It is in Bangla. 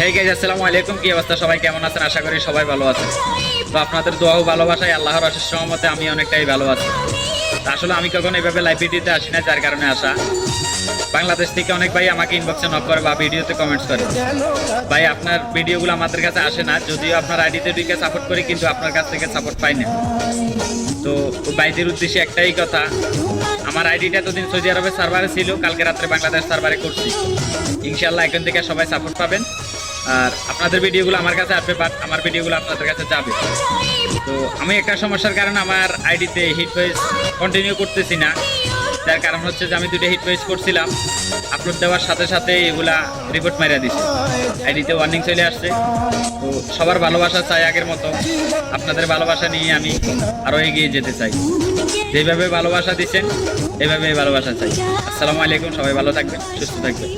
হেই গাইস, আসসালামু আলাইকুম। কি অবস্থা সবাই, কেমন আছেন? আশা করি সবাই ভালো আছেন। তো আপনাদের দোয়া ও ভালোবাসায় আল্লাহর অশেষ রহমতে আমি অনেকটাই ভালো আছি। আসলে আমি কখনো এভাবে লাইভ ভিডিওতে আসি না, যার কারণে আসা। বাংলাদেশ থেকে অনেক ভাই আমাকে ইনবক্সে নক করে বা ভিডিওতে কমেন্টস করে, ভাই আপনার ভিডিওগুলো আমাদের কাছে আসে না, যদিও আপনার আইডিতে ঢুকে সাপোর্ট করি, কিন্তু আপনার কাছ থেকে সাপোর্ট পাই না। তো ভাইদের উদ্দেশ্যে একটাই কথা, আমার আইডিটা এতদিন সৌদি আরবের সার্ভারে ছিল, কালকে রাত্রে বাংলাদেশ সার্ভারে করছি। ইনশাল্লাহ এখন থেকে সবাই সাপোর্ট পাবেন, আর আপনাদের ভিডিওগুলো আমার কাছে আসবে, বাট আমার ভিডিওগুলো আপনাদের কাছে যাবে। তো আমি একটা সমস্যার কারণে আমার আইডিতে হিট পেজ কন্টিনিউ করতেছি না, যার কারণ হচ্ছে যে আমি দুটো হিট পেজ করছিলাম, আপলোড দেওয়ার সাথে সাথে এগুলা রিপোর্ট মারিয়া দিছে, আইডিতে ওয়ার্নিং চলে আসছে। তো সবার ভালোবাসা চাই আগের মতো, আপনাদের ভালোবাসা নিয়ে আমি আরও এগিয়ে যেতে চাই। যেভাবে ভালোবাসা দিচ্ছেন এভাবে ভালোবাসা চাই। আসসালামু আলাইকুম, সবাই ভালো থাকবেন, সুস্থ থাকবেন।